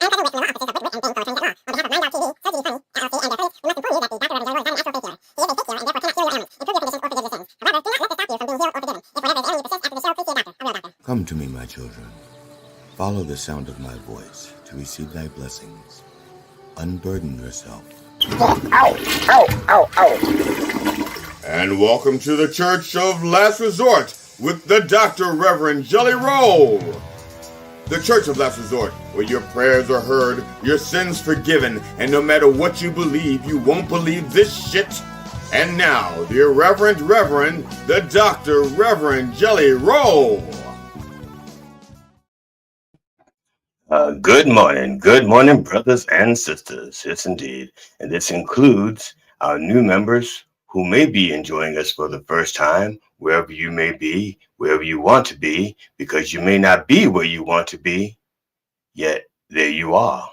Come to me, my children. Follow the sound of my voice to receive thy blessings. Unburden yourself. Ow! Ow! Ow! Ow! And welcome to the Church of Last Resort with the Dr. Reverend Jelly Roll. The Church of Last Resort, where your prayers are heard, your sins forgiven, and no matter what you believe, you won't believe this shit. And now, the Irreverent Reverend, the Dr. Reverend Jelly Roll. Good morning, brothers and sisters. Yes, indeed. And this includes our new members who may be enjoying us for the first time, wherever you may be, wherever you want to be, because you may not be where you want to be, yet there you are.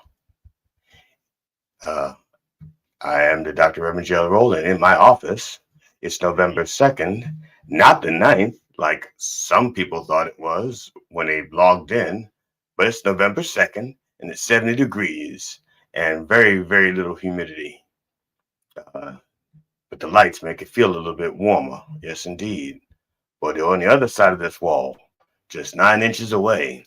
I am the Dr. Reverend Jelly Roll, and in my office, it's November 2nd, not the 9th, like some people thought it was when they logged in. But it's November 2nd, and it's 70 degrees and very, very little humidity. But the lights make it feel a little bit warmer. Yes, indeed. But on the other side of this wall, just 9 inches away,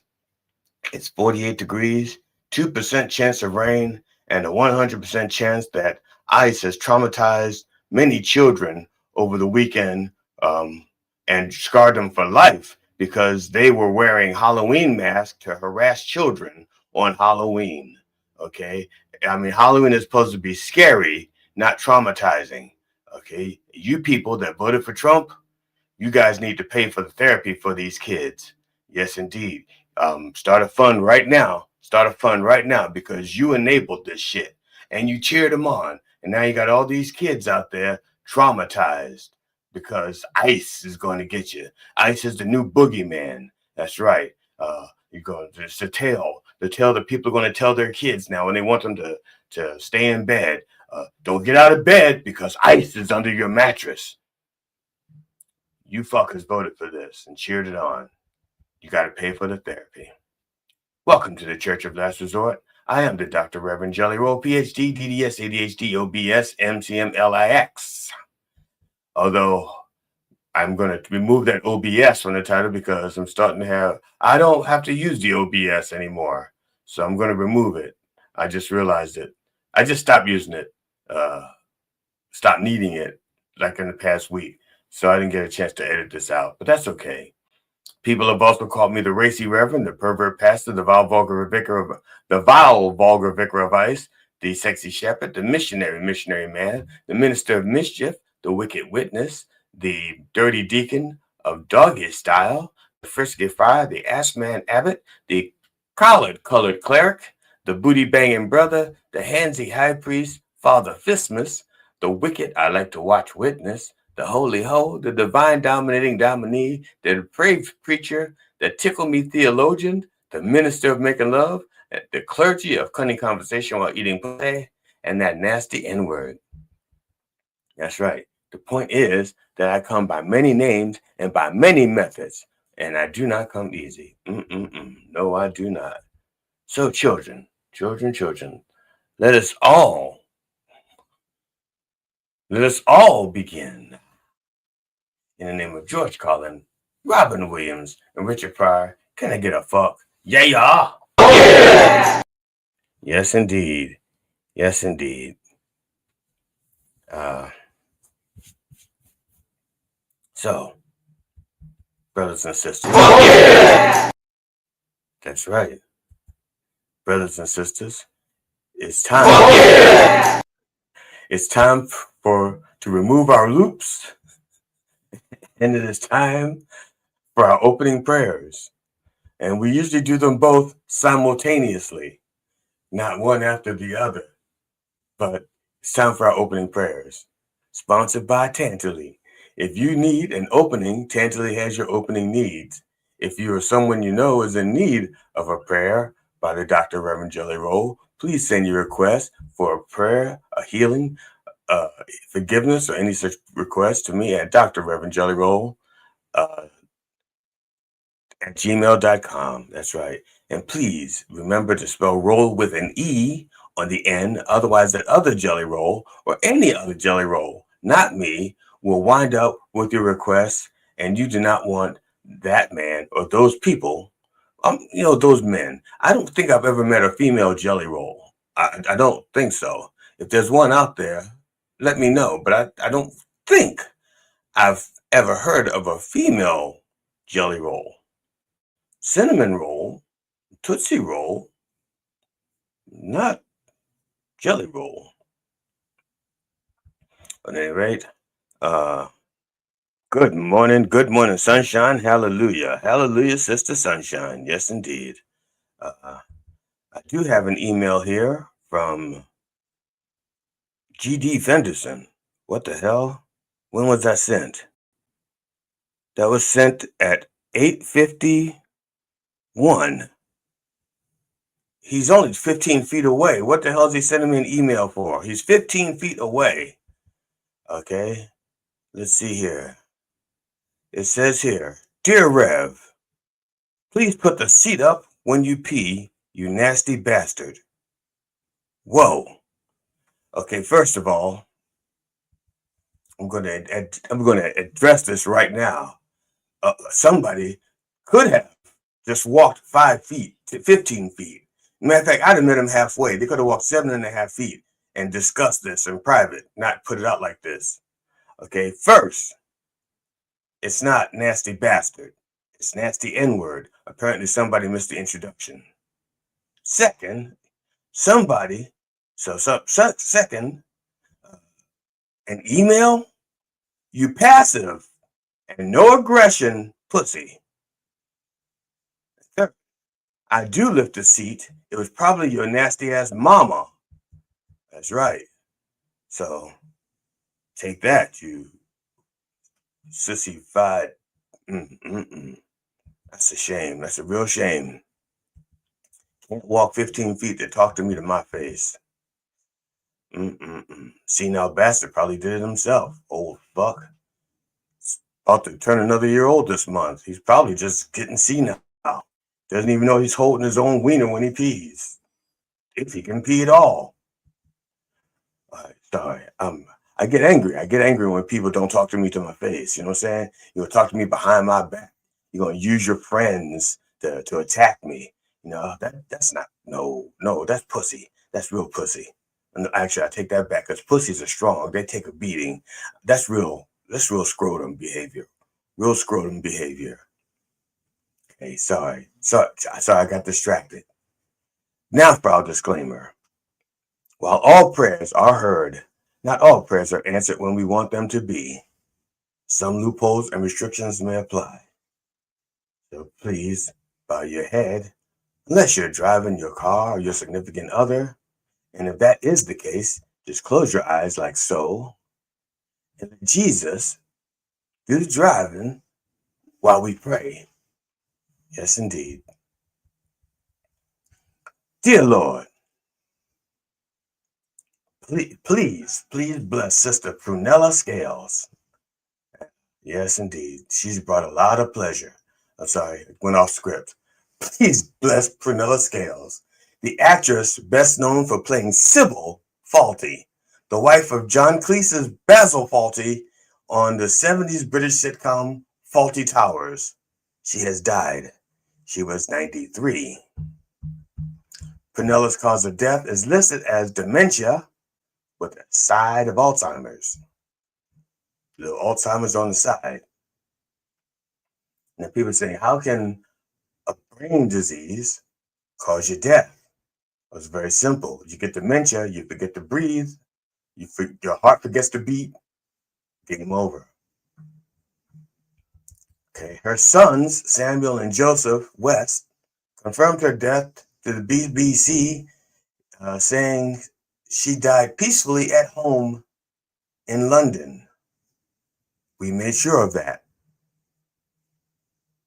it's 48 degrees, 2% chance of rain, and a 100% chance that ice has traumatized many children over the weekend and scarred them for life, because they were wearing Halloween masks to harass children on Halloween. Okay. I mean, Halloween is supposed to be scary, not traumatizing. Okay. You people that voted for Trump, you guys need to pay for the therapy for these kids. Yes, indeed. Start a fund right now. Because you enabled this shit and you cheered them on. And now you got all these kids out there traumatized. Because ICE is going to get you. ICE is the new boogeyman. That's right. You're going to tell the people are going to tell their kids now when they want them to stay in bed. Don't get out of bed because ICE is under your mattress. You fuckers voted for this and cheered it on. You got to pay for the therapy. Welcome to the Church of Last Resort. I am the Dr. Reverend Jelly Roll, PhD, DDS, ADHD, OBS, MCM, LIX. Although I'm going to remove that OBS from the title because I don't have to use the OBS anymore. So I'm going to remove it. I just realized it. I just stopped using it, stopped needing it like in the past week. So I didn't get a chance to edit this out, but that's okay. People have also called me the racy reverend, the pervert pastor, the vile vulgar vicar of ice, the sexy shepherd, the missionary man, the minister of mischief, the wicked witness, the dirty deacon of doggy style, the frisky friar, the ass man abbot, the collared colored cleric, the booty banging brother, the handsy high priest, Father Fismus, the wicked I like to watch witness, the holy hoe, the divine dominating dominee, the depraved preacher, the tickle me theologian, the minister of making love, the clergy of cunning conversation while eating pussy, and that nasty N-word. That's right. The point is that I come by many names and by many methods, and I do not come easy. No, I do not. So children, let us all begin. In the name of George Carlin, Robin Williams, and Richard Pryor, can I get a fuck? Yeah. Yes, indeed. So, brothers and sisters. That's right. Brothers and sisters, it's time. It's time to remove our loops. And it is time for our opening prayers. And we usually do them both simultaneously, not one after the other. But it's time for our opening prayers. Sponsored by Tantaley. If you need an opening, Tantaley has your opening needs. If you or someone you know is in need of a prayer by the Dr. Reverend Jelly Roll, please send your request for a prayer, a healing, forgiveness, or any such request to me at Dr. Reverend Jelly Roll at gmail.com. That's right. And please remember to spell roll with an E on the end. Otherwise, that other jelly roll or any other jelly roll, not me, will wind up with your request. And you do not want that man or those people, those men. I don't think I've ever met a female jelly roll. I don't think so. If there's one out there, let me know. But I don't think I've ever heard of a female jelly roll. Cinnamon roll, Tootsie Roll, not jelly roll. At any rate, good morning, sunshine. Hallelujah. Hallelujah, Sister Sunshine. Yes, indeed. I do have an email here from G.D. Fenderson. What the hell? When was that sent? That was sent at 8:51. He's only 15 feet away. What the hell is he sending me an email for? He's 15 feet away. Okay, let's see here. It says here, Dear Rev, please put the seat up when you pee, you nasty bastard. Whoa. Okay, first of all, I'm going to address this right now. Somebody could have just walked 5 feet to 15 feet. Matter of fact, I'd have met him halfway. They could have walked 7.5 feet and discussed this in private, not put it out like this. Okay, first, it's not nasty bastard. It's nasty N-word. Apparently somebody missed the introduction. Second, second, an email, you passive and no aggression pussy. Third, I do lift the seat. It was probably your nasty ass mama. That's right. So take that, you sissy-fied. That's a shame. That's a real shame. Can't walk 15 feet to talk to me to my face. Senile bastard probably did it himself. Old fuck. About to turn another year old this month. He's probably just getting senile. Doesn't even know he's holding his own wiener when he pees. If he can pee at all. Sorry. I get angry. I get angry when people don't talk to me to my face. You know what I'm saying? You'll talk to me behind my back. You're going to use your friends to attack me. You know, that's not, no, that's pussy. That's real pussy. And actually, I take that back because pussies are strong. They take a beating. That's real scrotum behavior. Real scrotum behavior. Hey, sorry, I got distracted. Now for our disclaimer. While all prayers are heard, not all prayers are answered when we want them to be. Some loopholes and restrictions may apply. So please bow your head, unless you're driving your car or your significant other. And if that is the case, just close your eyes like so. And let Jesus do the driving while we pray. Yes, indeed. Dear Lord, please bless Sister Prunella Scales. Yes, indeed. She's brought a lot of pleasure. I'm sorry, it went off script. Please bless Prunella Scales, the actress best known for playing Sybil Fawlty, the wife of John Cleese's Basil Fawlty on the 70s British sitcom Fawlty Towers. She has died. She was 93. Prunella's cause of death is listed as dementia with a side of Alzheimer's. The Alzheimer's on the side. Now people say, how can a brain disease cause you death? Well, it's very simple. You get dementia, you forget to breathe, your heart forgets to beat, game over. Okay, her sons, Samuel and Joseph West, confirmed her death to the BBC, saying she died peacefully at home in London. We made sure of that.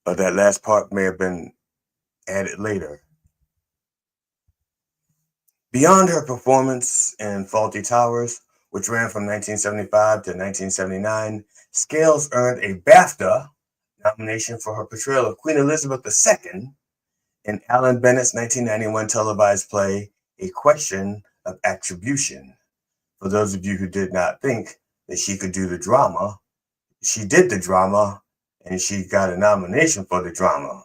But that last part may have been added later. Beyond her performance in Fawlty Towers, which ran from 1975 to 1979, Scales earned a BAFTA nomination for her portrayal of Queen Elizabeth II in Alan Bennett's 1991 televised play, A Question of Attribution. For those of you who did not think that she could do the drama, she did the drama and she got a nomination for the drama.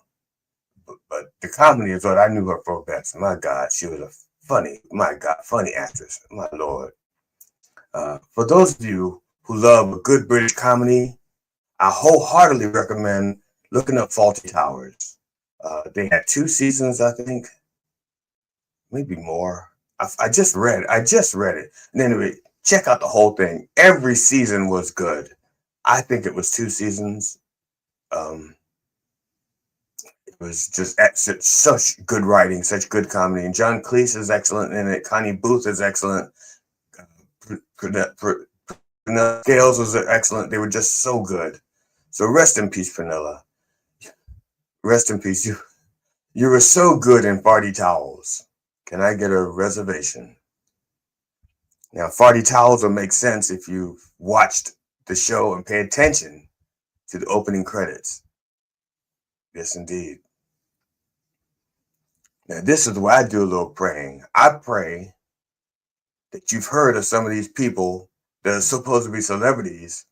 But the comedy is what I knew her for best. My God, she was a funny actress. My Lord. For those of you who love a good British comedy, I wholeheartedly recommend looking up Fawlty Towers. They had 2 seasons, I think, maybe more. I just read it. And anyway, check out the whole thing. Every season was good. I think it was 2 seasons. It was just such good writing, such good comedy. And John Cleese is excellent in it. Connie Booth is excellent. Prunella Scales was excellent. They were just so good. So rest in peace, Prunella. Rest in peace. You were so good in Farty Towels. Can I get a reservation? Now, Farty Towels will make sense if you've watched the show and pay attention to the opening credits. Yes, indeed. Now, this is where I do a little praying. I pray that you've heard of some of these people that are supposed to be celebrities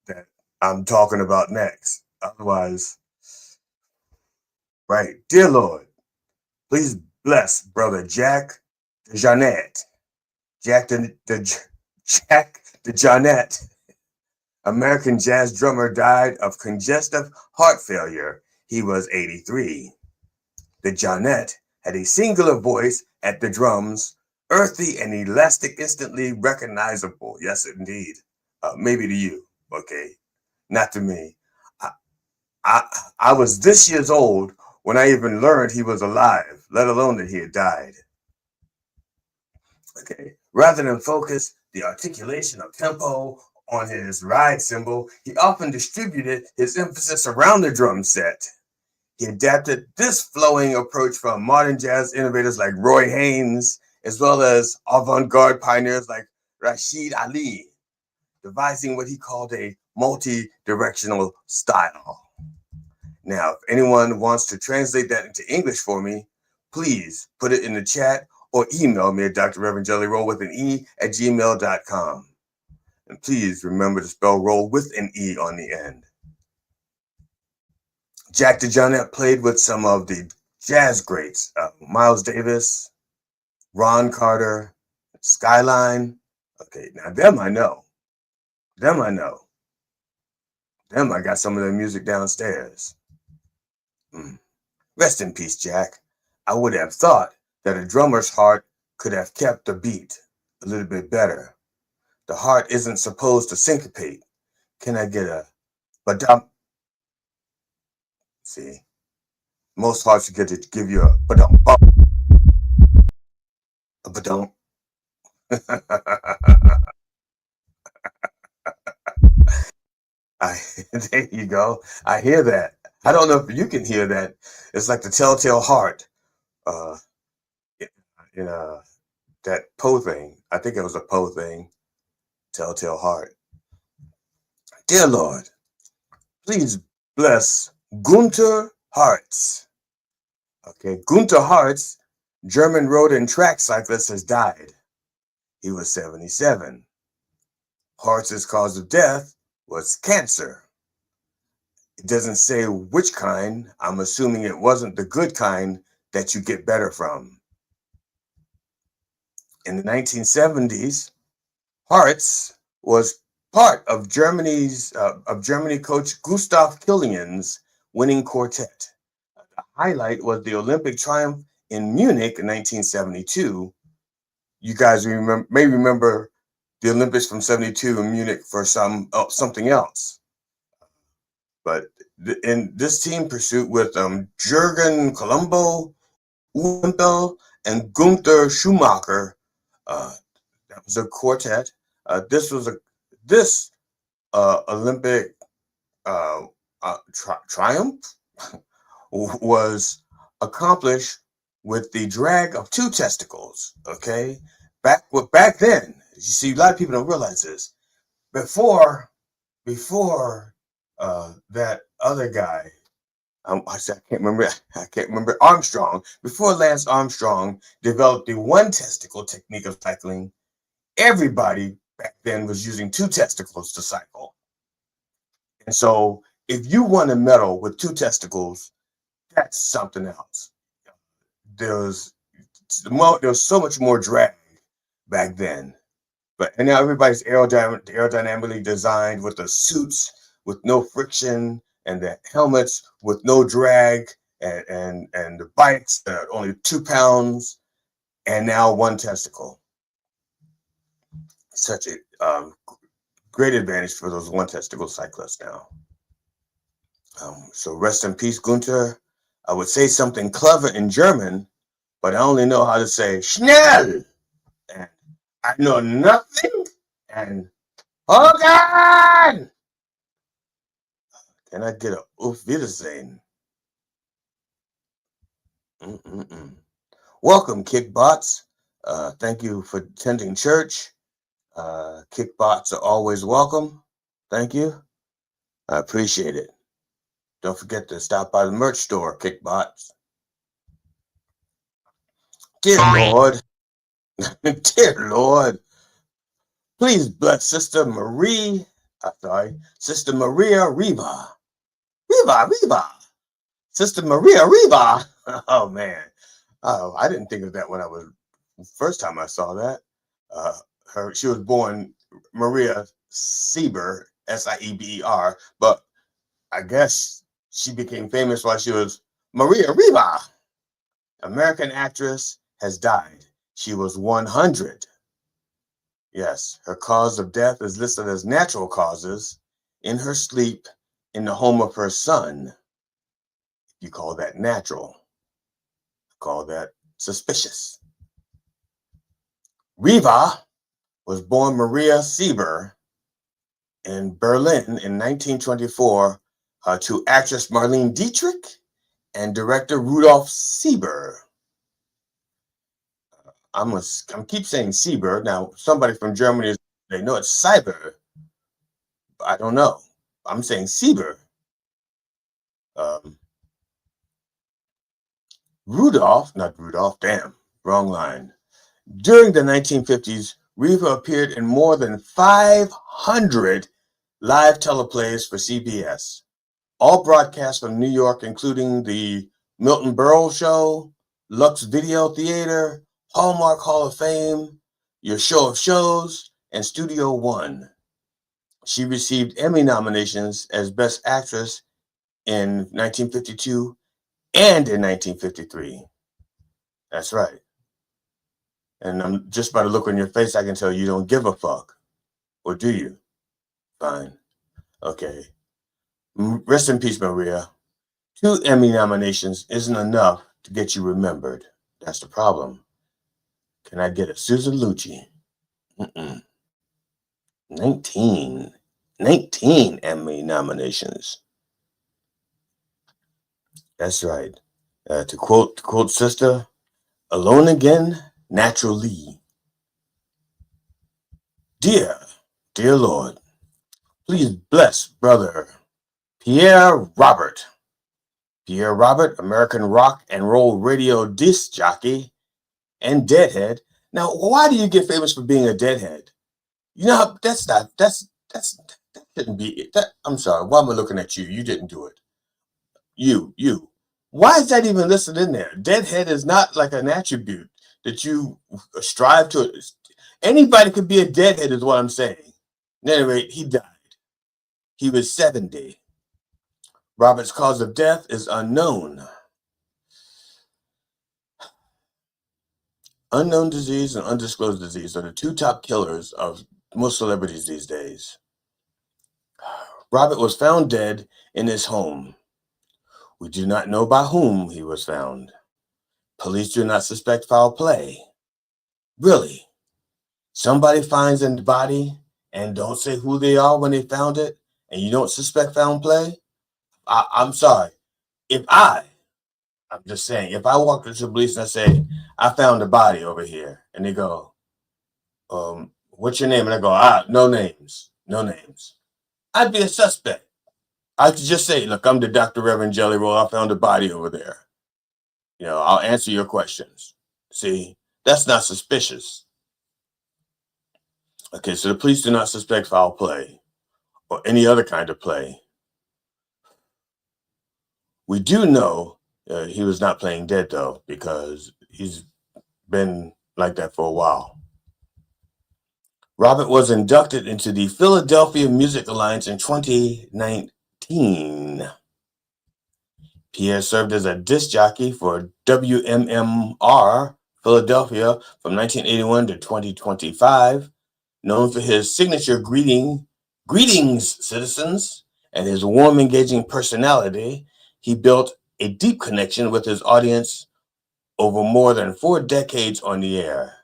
that I'm talking about next. Otherwise, right. Dear Lord, please bless Brother Jack DeJohnette. Jack DeJohnette, American jazz drummer, died of congestive heart failure. He was 83. DeJohnette had a singular voice at the drums, earthy and elastic, instantly recognizable. Yes, indeed. Maybe to you, okay? Not to me. I was this years old when I even learned he was alive, let alone that he had died. Okay. Rather than focus the articulation of tempo on his ride cymbal, he often distributed his emphasis around the drum set. He adapted this flowing approach from modern jazz innovators like Roy Haynes, as well as avant-garde pioneers like Rashid Ali, devising what he called a multi-directional style. Now, if anyone wants to translate that into English for me, please put it in the chat or email me at Dr. Reverend Jelly Roll with an E at gmail.com. And please remember to spell roll with an E on the end. Jack DeJohnette played with some of the jazz greats, Miles Davis, Ron Carter, Skyline. Okay, now them I know. Them I got some of their music downstairs. Rest in peace, Jack. I would have thought that a drummer's heart could have kept the beat a little bit better. The heart isn't supposed to syncopate. Can I get a ba-dum? See, most hearts get to give you a ba-dum bump. A ba-dum. There you go. I hear that. I don't know if you can hear that. It's like the telltale heart. In that Poe thing. I think it was a Poe thing. Telltale heart. Dear Lord, please bless Gunther Hartz. Okay, Gunther Hartz, German road and track cyclist, has died. He was 77. Hartz's cause of death was cancer. It doesn't say which kind. I'm assuming it wasn't the good kind that you get better from. In the 1970s, Hartz was part of Germany coach Gustav Killian's winning quartet. The highlight was the Olympic triumph in Munich in 1972. You guys may remember the Olympics from 72 in Munich for something else. But in this team pursuit with Jürgen Colombo, Uwe Wimpel, and Gunther Schumacher, that was a quartet. This Olympic triumph was accomplished with the drag of 2 testicles. Okay, back then, you see, a lot of people don't realize this. Before that other guy, I said I can't remember. I can't remember Armstrong. Before Lance Armstrong developed the one testicle technique of cycling, everybody back then was using two testicles to cycle. And so, if you won a medal with two testicles, that's something else. There's so much more drag back then. And now everybody's aerodynamically designed with the suits with no friction and the helmets with no drag and the bikes that are only 2 pounds and now one testicle. Such a great advantage for those one testicle cyclists now. So rest in peace, Gunther. I would say something clever in German, but I only know how to say schnell. And I know nothing. And Hogan! Can I get a Auf Wiedersehen? Welcome, Kickbots. Thank you for attending church. Kickbots are always welcome. Thank you. I appreciate it. Don't forget to stop by the merch store, Kickbots. Dear Lord, dear Lord, please bless Sister Maria Riva. Riva. Sister Maria Riva. Oh, man. Oh, I didn't think of that when first time I saw that. She was born Maria Sieber, Sieber, but I guess she became famous while she was Maria Riva. American actress has died. She was 100. Yes, her cause of death is listed as natural causes in her sleep in the home of her son. You call that natural. Call that suspicious. Riva was born Maria Sieber in Berlin in 1924 to actress Marlene Dietrich and director Rudolf Sieber. I'm keep saying Sieber. Now, somebody from Germany, they know it's Cyber. I don't know. I'm saying Sieber. Not Rudolph, damn, wrong line. During the 1950s, Riva appeared in more than 500 live teleplays for CBS, all broadcast from New York, including the Milton Berle Show, Lux Video Theater, Hallmark Hall of Fame, Your Show of Shows, and Studio One. She received Emmy nominations as Best Actress in 1952 and in 1953. That's right. And I'm just by the look on your face, I can tell you don't give a fuck. Or do you? Fine. Okay. Rest in peace, Maria. 2 Emmy nominations isn't enough to get you remembered. That's the problem. Can I get a Susan Lucci? 19 Emmy nominations. That's right. To quote sister, alone again, naturally. Dear Lord, please bless brother Pierre Robert. Pierre Robert, American rock and roll radio disc jockey and deadhead. Now, why do you get famous for being a deadhead? You know, that shouldn't be it. I'm sorry. Why am I looking at you? You didn't do it. You. Why is that even listed in there? Deadhead is not like an attribute that you strive to. Anybody could be a deadhead is what I'm saying. At any rate, he died. He was 70. Robert's cause of death is unknown. Unknown disease and undisclosed disease are the 2 top killers of most celebrities these days. Robert was found dead in his home. We do not know by whom he was found. Police do not suspect foul play. Really? Somebody finds a body and don't say who they are when they found it, and you don't suspect foul play? I'm sorry. I'm just saying, if I walk into the police and I say, I found a body over here, and they go, what's your name? And I go, no names. I'd be a suspect. I could just say, look, I'm the Dr. Reverend Jelly Roll. I found a body over there. I'll answer your questions. See, that's not suspicious. Okay, so the police do not suspect foul play or any other kind of play. We do know he was not playing dead, though, because he's been like that for a while. Robert was inducted into the Philadelphia Music Alliance in 2019. Pierre served as a disc jockey for WMMR Philadelphia from 1981 to 2025, known for his signature greetings, citizens, and his warm, engaging personality. He built a deep connection with his audience over more than 4 decades on the air.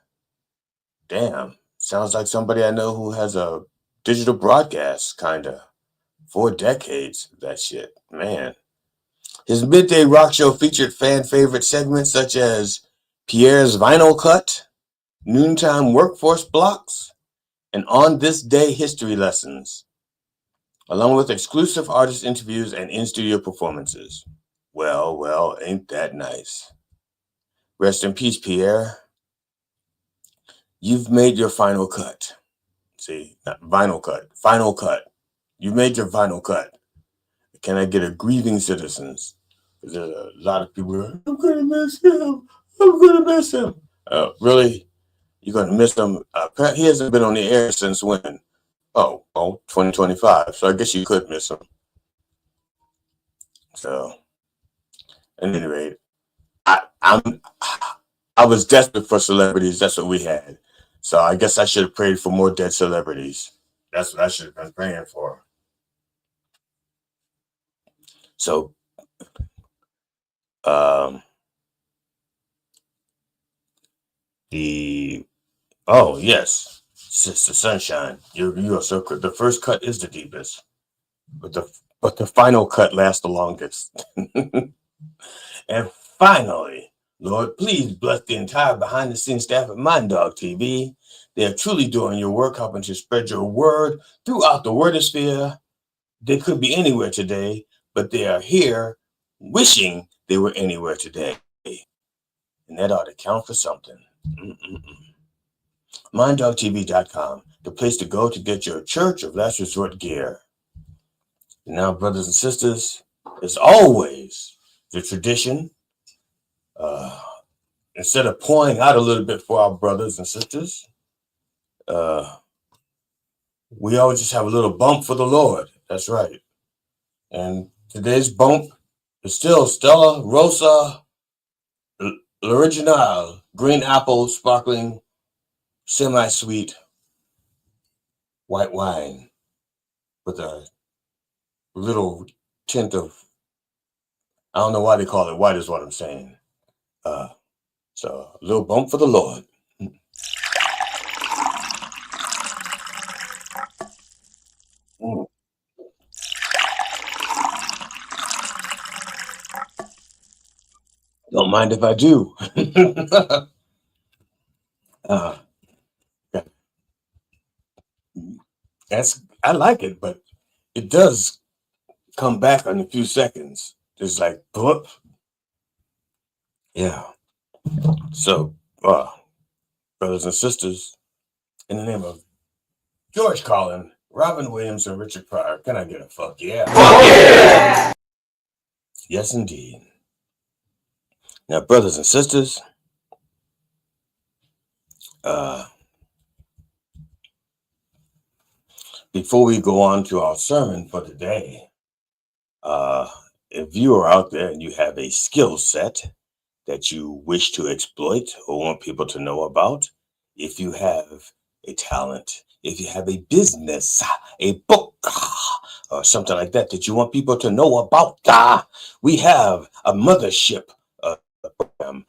Damn, sounds like somebody I know who has a digital broadcast, kinda. 4 decades, that shit, man. His midday rock show featured fan favorite segments such as Pierre's Vinyl Cut, Noontime Workforce Blocks, and On This Day History Lessons, along with exclusive artist interviews and in-studio performances. Well, ain't that nice. Rest in peace, Pierre. You've made your final cut. See, not vinyl cut, final cut. You've made your final cut. Can I get a grieving citizens? There's a lot of people going, I'm going to miss him. I'm going to miss him. Really? You're going to miss him? He hasn't been on the air since when? 2025. So I guess you could miss him. So, at any rate, I was desperate for celebrities. That's what we had. So I guess I should have prayed for more dead celebrities. That's what I should have been praying for. So, yes, Sister Sunshine, you are so good. The first cut is the deepest, but the final cut lasts the longest. And finally, Lord, please bless the entire behind-the-scenes staff at Mind Dog TV. They are truly doing your work, helping to spread your word throughout the wordosphere. They could be anywhere today, but they are here wishing they were anywhere today. And that ought to count for something. MindDogTV.com, the place to go to get your Church of Last Resort gear. And now, brothers and sisters, as always, the tradition, instead of pouring out a little bit for our brothers and sisters, we always just have a little bump for the Lord. That's right. And today's bump is still Stella Rosa L'Original Green Apple Sparkling Semi-Sweet White Wine with a little tint of, I don't know why they call it white is what I'm saying. So a little bump for the Lord. Don't mind if I do. I like it, but it does come back in a few seconds. It's like, whoop. Yeah. So, brothers and sisters, in the name of George Carlin, Robin Williams, and Richard Pryor, can I get a fuck yeah? Fuck yeah! Yes, indeed. Now, brothers and sisters, before we go on to our sermon for today, if you are out there and you have a skill set that you wish to exploit or want people to know about, if you have a talent, if you have a business, a book, or something like that that you want people to know about, we have a mothership program.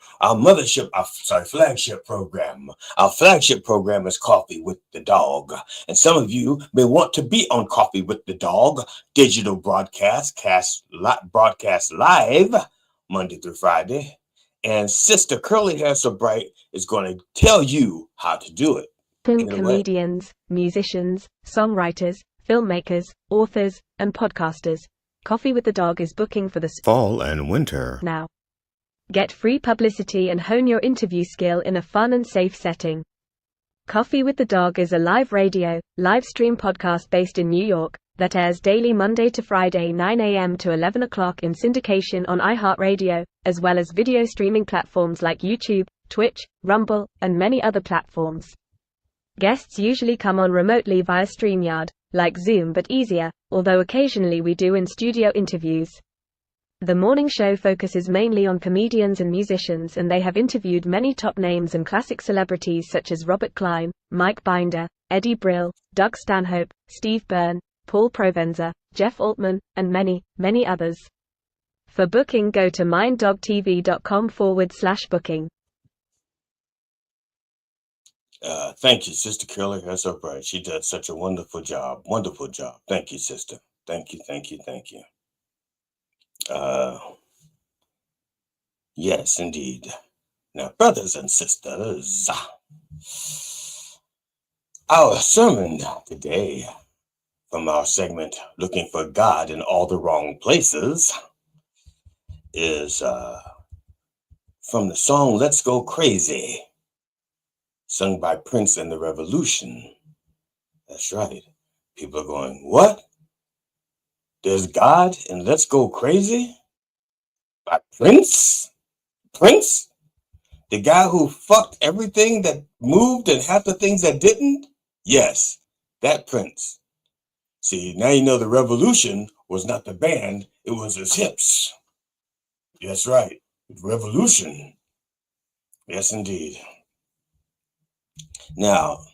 Flagship program. Our flagship program is Coffee with the Dog. And some of you may want to be on Coffee with the Dog, digital broadcast live Monday through Friday. And Sister Curly Hair So Bright is going to tell you how to do it. Comedians, musicians, songwriters, filmmakers, authors, and podcasters. Coffee with the Dog is booking for the fall and winter. now. Get free publicity and hone your interview skill in a fun and safe setting. Coffee with the Dog is a live radio, live stream podcast based in New York that airs daily Monday to Friday 9 a.m. to 11 o'clock in syndication on iHeartRadio, as well as video streaming platforms like YouTube, Twitch, Rumble, and many other platforms. Guests usually come on remotely via StreamYard, like Zoom but easier, although occasionally we do in-studio interviews. The morning show focuses mainly on comedians and musicians, and they have interviewed many top names and classic celebrities such as Robert Klein, Mike Binder, Eddie Brill, Doug Stanhope, Steve Byrne, Paul Provenza, Jeff Altman, and many, many others. For booking, go to minddogtv.com/booking. Thank you, Sister Curly. That's so bright. She does such a wonderful job. Wonderful job. Thank you, sister. Thank you, thank you, thank you. Yes, indeed. Now, brothers and sisters, our sermon today from our segment, Looking for God in All the Wrong Places, is from the song Let's Go Crazy, sung by Prince and the Revolution. That's right. People are going, what? There's God in Let's Go Crazy? By Prince? Prince? The guy who fucked everything that moved and half the things that didn't? Yes, that Prince. See, now you know the Revolution was not the band, it was his hips. That's right. Revolution. Yes, indeed. Now,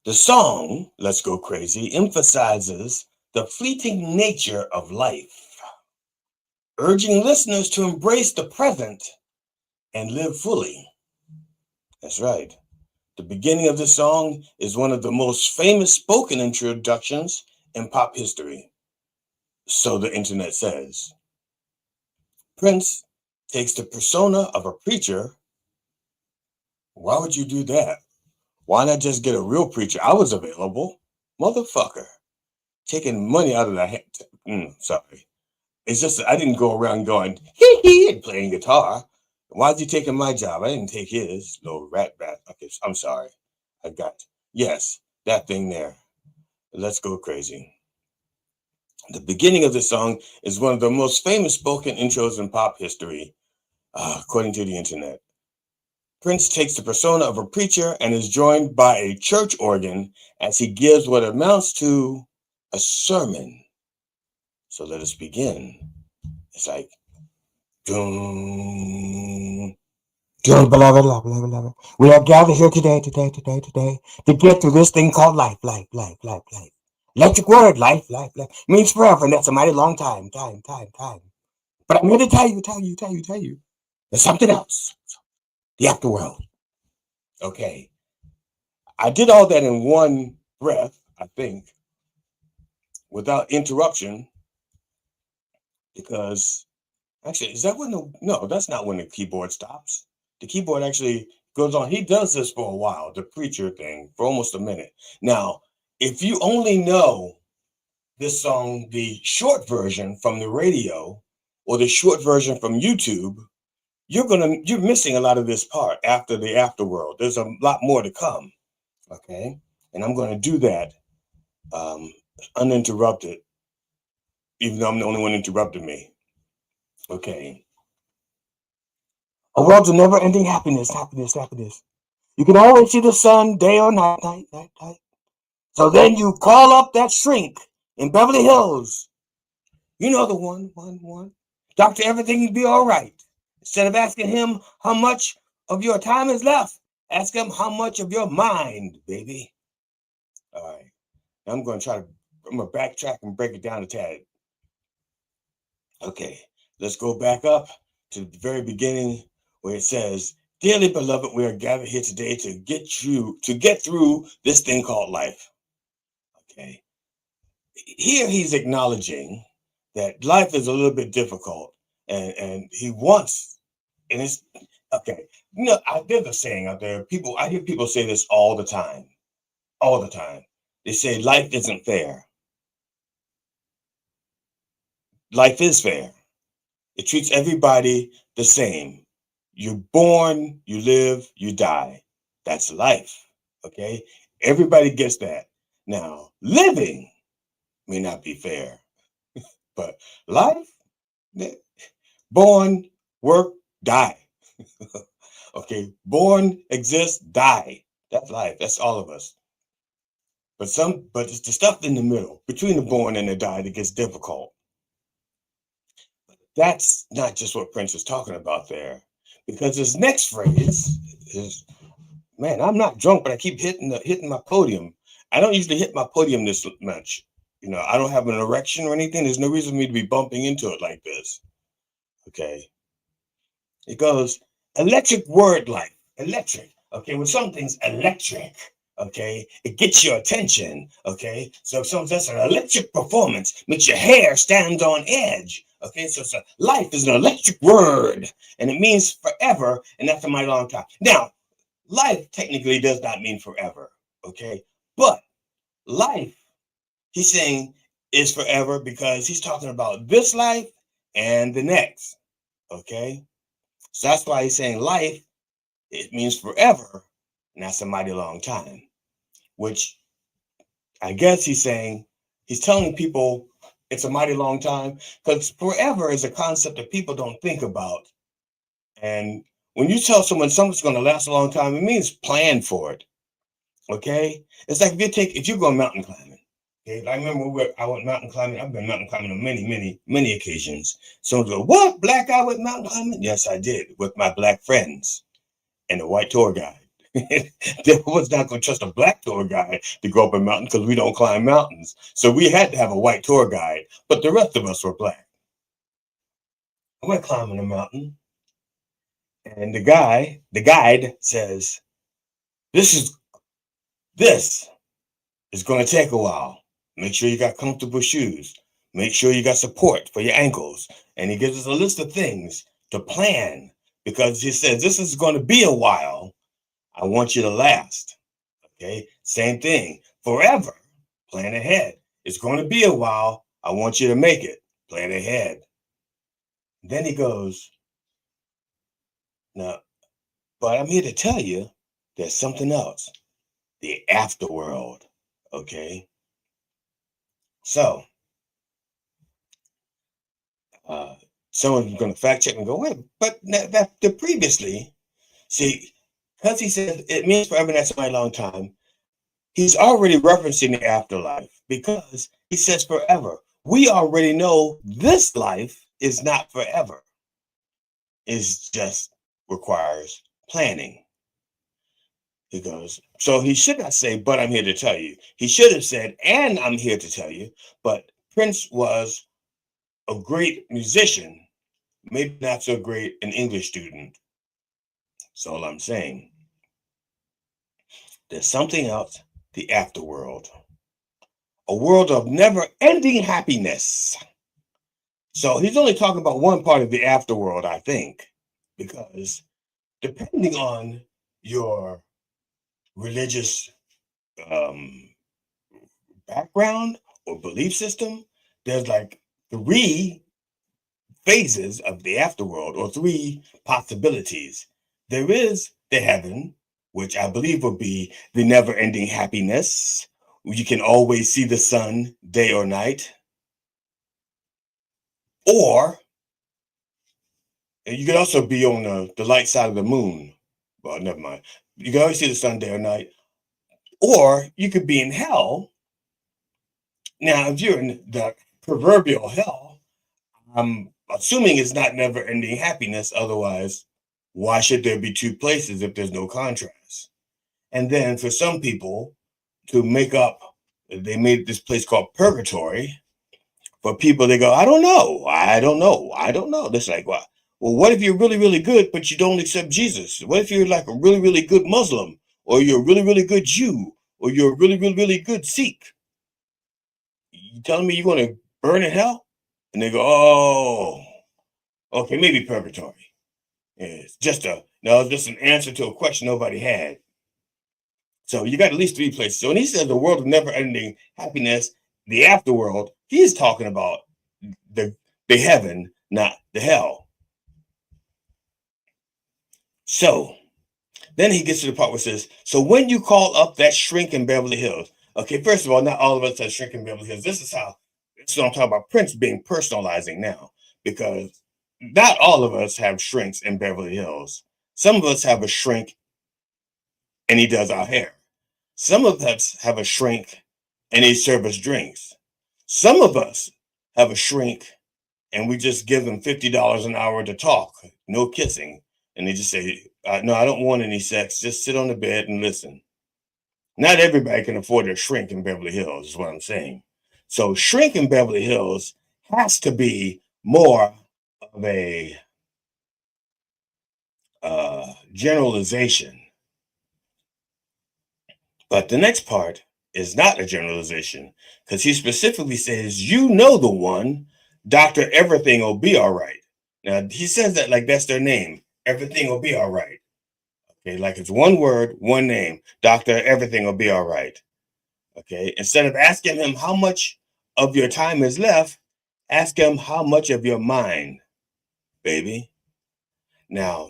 the song, Let's Go Crazy, emphasizes the fleeting nature of life, urging listeners to embrace the present and live fully. That's right. The beginning of the song is one of the most famous spoken introductions in pop history, so the internet says. Prince takes the persona of a preacher. Why would you do that? Why not just get a real preacher? I was available. Motherfucker. Taking money out of the hand. Sorry. It's just I didn't go around going, hee hee, and playing guitar. Why is he taking my job? I didn't take his little rat bat. Okay, I'm sorry. Yes, that thing there. Let's Go Crazy. The beginning of the song is one of the most famous spoken intros in pop history, according to the internet. Prince takes the persona of a preacher and is joined by a church organ as he gives what amounts to a sermon. So let us begin. It's like, Dear beloved, we are gathered here today to get through this thing called life. Electric word, life means forever, and that's a mighty long time. But I'm here to tell you, there's something else, the afterworld. Okay, I did all that in one breath, I think, without interruption, because actually, is that when no, that's not when the keyboard stops. The keyboard actually goes on. He does this for a while, the preacher thing, for almost a minute. Now, if you only know this song, the short version from the radio or the short version from YouTube, you're missing a lot of this part after the afterworld. There's a lot more to come. Okay. And I'm going to do that uninterrupted, even though I'm the only one interrupting me. Okay. A world of never-ending happiness. You can always see the sun day or night. So then you call up that shrink in Beverly Hills. You know the one. Doctor, everything will be all right. Instead of asking him how much of your time is left, ask him how much of your mind, baby. All right. Now I'm going to backtrack and break it down a tad. Okay. Let's go back up to the very beginning where it says, dearly beloved, we are gathered here today to get through this thing called life. Okay. Here he's acknowledging that life is a little bit difficult and he wants, and it's, okay. You know, there's a saying out there, I hear people say this all the time. They say life isn't fair. life is fair. It treats everybody the same. You're born, you live, you die. That's life. Okay? Everybody gets that. Now, living may not be fair, but life, born, work, die. Okay? Born, exist, die. That's life. That's all of us. But it's the stuff in the middle, between the born and the die, that gets difficult. That's not just what Prince is talking about there, because his next phrase is, man, I'm not drunk, but I keep hitting my podium. I don't usually hit my podium this much. You know, I don't have an erection or anything. There's no reason for me to be bumping into it like this. Okay. It goes, electric word life, electric. Okay, when something's electric, okay, it gets your attention. Okay, so that's an electric performance, makes your hair stand on edge. Okay, so life is an electric word, and it means forever, and that's a mighty long time. Now, life technically does not mean forever. Okay, but life, he's saying, is forever because he's talking about this life and the next. Okay, so that's why he's saying life, it means forever, and that's a mighty long time, which I guess he's saying, he's telling people it's a mighty long time, because forever is a concept that people don't think about. And when you tell someone something's going to last a long time, it means plan for it. Okay, it's like if you go mountain climbing. Okay, I remember I went mountain climbing. I've been mountain climbing on many occasions. Someone go, "What? Black guy went mountain climbing?" Yes, I did, with my black friends and a white tour guide. They was not going to trust a black tour guide to go up a mountain because we don't climb mountains. So we had to have a white tour guide, but the rest of us were black. I went climbing a mountain, and the guide says, This is going to take a while. Make sure you got comfortable shoes. Make sure you got support for your ankles." And he gives us a list of things to plan, because he says, this is going to be a while. I want you to last. Okay, same thing. Forever, plan ahead. It's going to be a while. I want you to make it. Plan ahead. Then he goes, now, but I'm here to tell you there's something else. The afterworld. Okay. So, someone's going to fact check and go, wait, but the previously, see, because he said it means forever, that's a long time, he's already referencing the afterlife, because he says forever. We already know this life is not forever. It just requires planning. He goes, so he should not say, but I'm here to tell you. He should have said, and I'm here to tell you. But Prince was a great musician, maybe not so great an English student. That's all I'm saying. There's something else, the afterworld. A world of never-ending happiness. So he's only talking about one part of the afterworld, I think, because depending on your religious background or belief system, there's like 3 phases of the afterworld, or 3 possibilities. There is the heaven, which I believe will be the never-ending happiness. You can always see the sun day or night. Or you could also be on the light side of the moon. Well, never mind. You can always see the sun day or night. Or you could be in hell. Now, if you're in the proverbial hell, I'm assuming it's not never-ending happiness. Otherwise, why should there be 2 places if there's no contrast? And then for some people, to make up, they made this place called purgatory. For people, they go, I don't know. That's like, well, what if you're really, really good, but you don't accept Jesus? What if you're like a really, really good Muslim, or you're a really, really good Jew, or you're a really, really, really good Sikh? You telling me you're going to burn in hell? And they go, oh, okay, maybe purgatory. It's just an answer to a question nobody had. So you got at least 3 places. So when he says the world of never-ending happiness, the afterworld, he's talking about the the heaven, not the hell. So then he gets to the part where it says, so when you call up that shrink in Beverly Hills, okay, first of all, not all of us have shrink in Beverly Hills. This is what I'm talking about, Prince being personalizing now, because not all of us have shrinks in Beverly Hills. Some of us have a shrink and he does our hair. Some of us have a shrink and he serves us drinks. Some of us have a shrink and we just give them $50 an hour to talk, no kissing. And they just say, no, I don't want any sex. Just sit on the bed and listen. Not everybody can afford a shrink in Beverly Hills, is what I'm saying. So shrink in Beverly Hills has to be more of a generalization. But the next part is not a generalization, because he specifically says, you know the one, Dr. Everything will be all right. Now, he says that like that's their name. Everything will be all right. Okay, like it's one word, one name. Doctor, everything will be all right. Okay, instead of asking him how much of your time is left, ask him how much of your mind, baby. Now,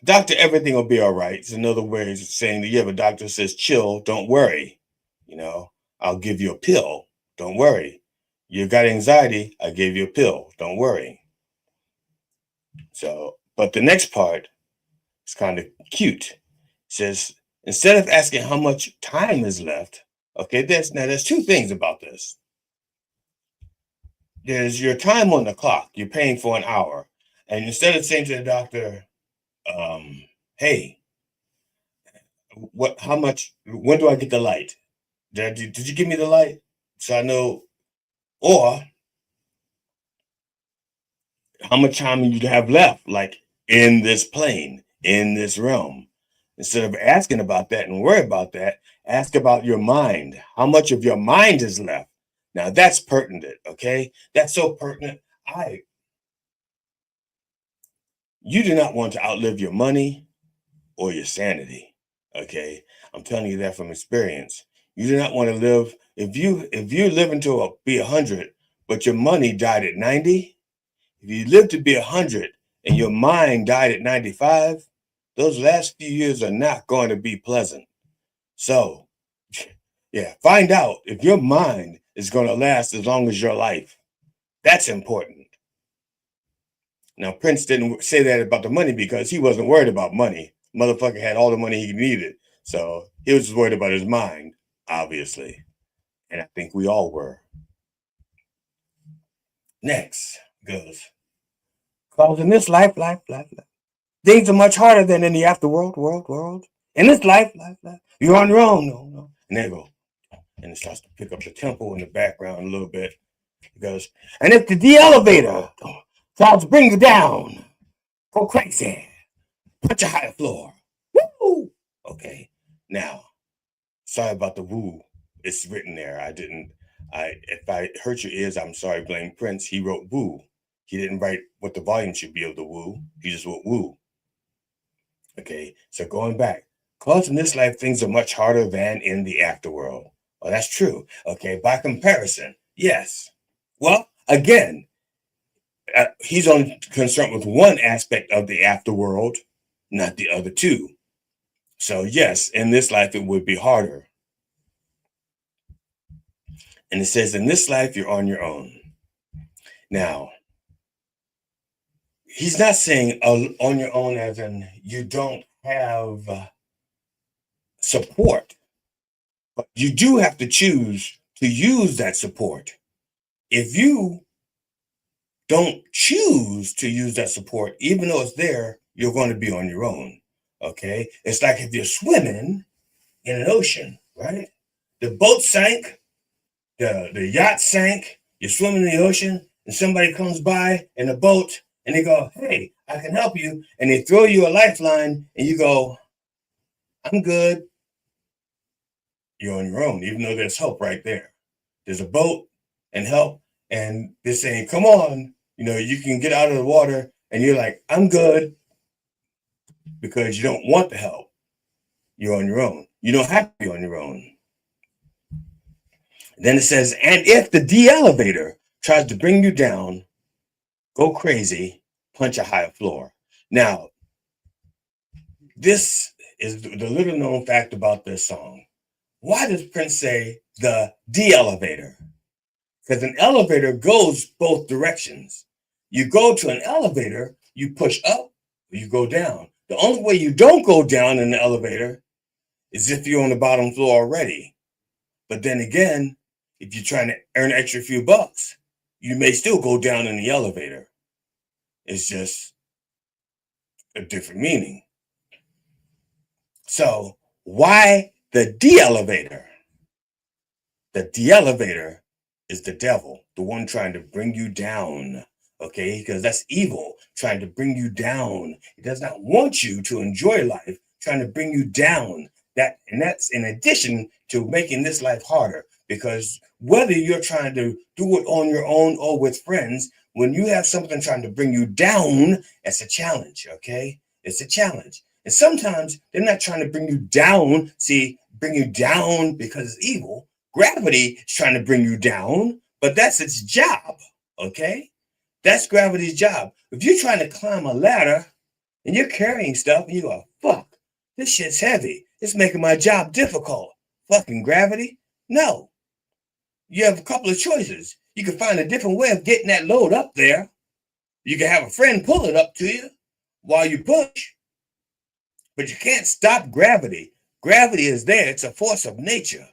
Doctor, everything will be all right. It's another way of saying that you have a doctor says, chill, don't worry. You know, I'll give you a pill. Don't worry. You got anxiety, I gave you a pill. Don't worry. So, but the next part is kind of cute. It says, instead of asking how much time is left, okay, there's two things about this. There's your time on the clock. You're paying for an hour. And instead of saying to the doctor, hey, how much, when do I get the light? Did you give me the light? So I know, or how much time you have left, like in this plane, in this realm. Instead of asking about that and worry about that, ask about your mind. How much of your mind is left? Now that's pertinent, okay? That's so pertinent. You do not want to outlive your money or your sanity, okay? I'm telling you that from experience. You do not want to live, if you're living to be 100, but your money died at 90, if you live to be 100 and your mind died at 95, those last few years are not going to be pleasant. So, yeah, find out if your mind is going to last as long as your life. That's important. Now, Prince didn't say that about the money because he wasn't worried about money. Motherfucker had all the money he needed. So he was just worried about his mind, obviously. And I think we all were. Next goes, because in this life, things are much harder than in the afterworld, world. In this life, you're on your own. No. And they go, and it starts to pick up the tempo in the background a little bit. It goes, and if the elevator tries to bring you down, go crazy. Punch a higher floor. Woo! Okay. Now, sorry about the woo. It's written there. If I hurt your ears, I'm sorry. Blame Prince. He wrote woo. He didn't write what the volume should be of the woo. He just wrote woo. Okay. So going back, because in this life, things are much harder than in the afterworld. Well, that's true. Okay. By comparison, yes. Well, again, he's only concerned with one aspect of the afterworld, not the other two. So yes, in this life, it would be harder. And it says, in this life, you're on your own. Now, he's not saying on your own as in you don't have support, but you do have to choose to use that support. If you don't choose to use that support, even though it's there, you're going to be on your own. Okay. It's like if you're swimming in an ocean, right? The boat sank, the yacht sank, you're swimming in the ocean, and somebody comes by in a boat and they go, hey, I can help you. And they throw you a lifeline and you go, I'm good. You're on your own, even though there's help right there. There's a boat and help, and they're saying, come on, you can get out of the water, and you're like, I'm good, because you don't want the help. You're on your own. You don't have to be on your own. Then it says, and if the de-elevator tries to bring you down, go crazy, punch a higher floor. Now, this is the little known fact about this song. Why does Prince say the elevator? Because an elevator goes both directions. You go to an elevator, you push up, or you go down. The only way you don't go down in the elevator is if you're on the bottom floor already. But then again, if you're trying to earn an extra few bucks, you may still go down in the elevator. It's just a different meaning. So why the elevator? The elevator is the devil, the one trying to bring you down, okay? Because that's evil, trying to bring you down. It does not want you to enjoy life, trying to bring you down. That's in addition to making this life harder, because whether you're trying to do it on your own or with friends, when you have something trying to bring you down, it's a challenge, okay? It's a challenge. And sometimes they're not trying to bring you down, bring you down because it's evil. Gravity is trying to bring you down, but that's its job, okay? That's gravity's job. If you're trying to climb a ladder and you're carrying stuff and you go, fuck, this shit's heavy. It's making my job difficult. Fucking gravity? No. You have a couple of choices. You can find a different way of getting that load up there. You can have a friend pull it up to you while you push, but you can't stop gravity. Gravity is there. It's a force of nature.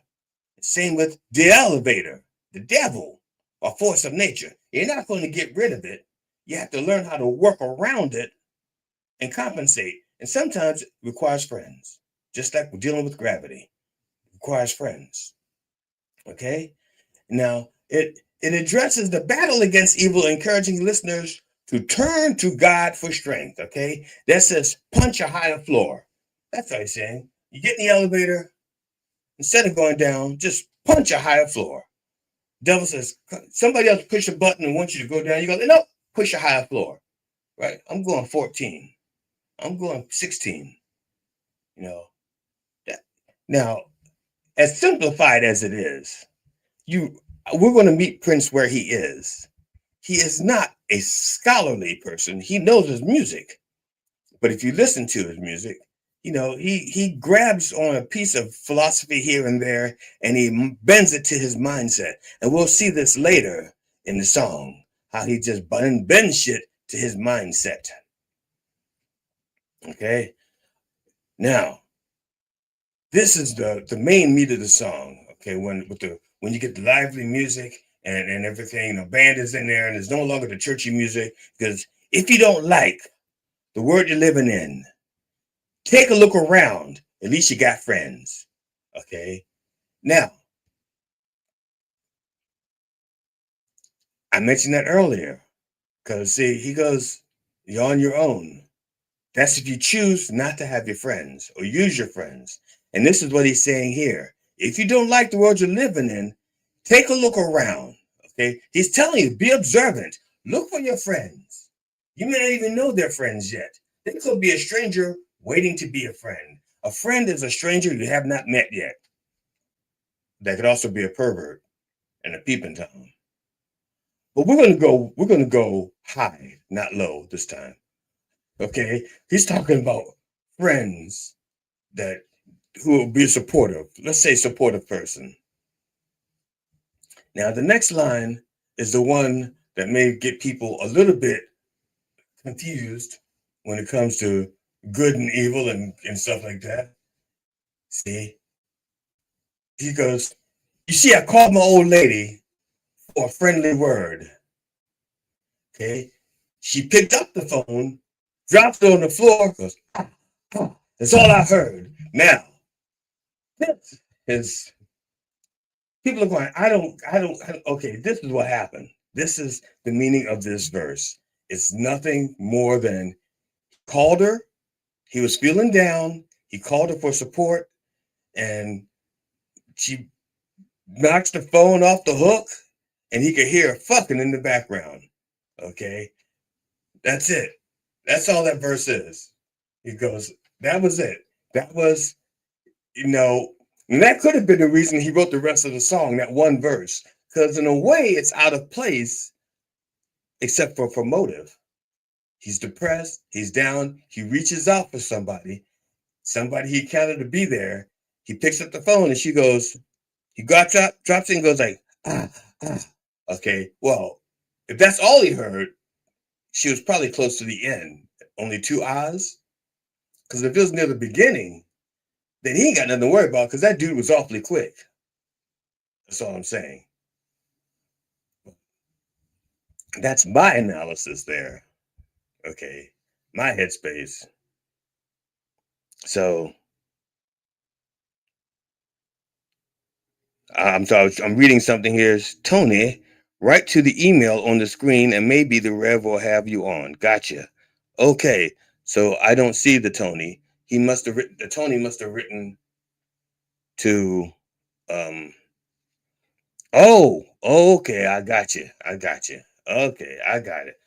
Same with the elevator, the devil, a force of nature. You're not going to get rid of it. You have to learn how to work around it and compensate. And sometimes it requires friends, just like we're dealing with gravity. It requires friends. Okay? Now, it addresses the battle against evil, encouraging listeners to turn to God for strength. Okay? That says punch a higher floor. That's what he's saying. You get in the elevator, instead of going down, just punch a higher floor. Devil says, somebody else push a button and wants you to go down. You go, no, push a higher floor. Right? I'm going 14. I'm going 16. You know. Now, as simplified as it is, we're going to meet Prince where he is. He is not a scholarly person. He knows his music. But if you listen to his music, you know, he grabs on a piece of philosophy here and there, and he bends it to his mindset. And we'll see this later in the song, how he just bends shit to his mindset. Okay? Now, this is the main meat of the song, okay? When you get the lively music and everything, the band is in there, and it's no longer the churchy music, because if you don't like the world you're living in, take a look around. At least you got friends. Okay. Now, I mentioned that earlier. Because see, he goes, you're on your own. That's if you choose not to have your friends or use your friends. And this is what he's saying here. If you don't like the world you're living in, take a look around. Okay. He's telling you, be observant. Look for your friends. You may not even know they're friends yet. They could be a stranger waiting to be a friend. A friend is a stranger you have not met yet. That could also be a pervert and a peeping Tom. But we're gonna go high, not low this time. Okay? He's talking about friends who will be supportive. Let's say supportive person. Now the next line is the one that may get people a little bit confused when it comes to good and evil and stuff like that. See? He goes, you see, I called my old lady for a friendly word. Okay? She picked up the phone, dropped it on the floor, goes, that's all I heard. Now, this is, people are going, I don't, okay, this is what happened. This is the meaning of this verse. It's nothing more than called her. He was feeling down. He called her for support, and she knocks the phone off the hook, and he could hear her fucking in the background. Okay? That's it. That's all that verse is. He goes, that was it. That was, and that could have been the reason he wrote the rest of the song, that one verse. Because in a way, it's out of place, except for motive. He's depressed. He's down. He reaches out for somebody he counted to be there. He picks up the phone and she goes, he drops it and goes like, ah. Okay, well, if that's all he heard, she was probably close to the end. Only 2 ahs. Because if it was near the beginning, then he ain't got nothing to worry about because that dude was awfully quick. That's all I'm saying. That's my analysis there. Okay, my headspace. So I'm reading something here. Tony, write to the email on the screen and maybe the Rev will have you on. Gotcha. Okay, so I don't see the Tony. Tony must have written to okay, I got you. Okay, I got it.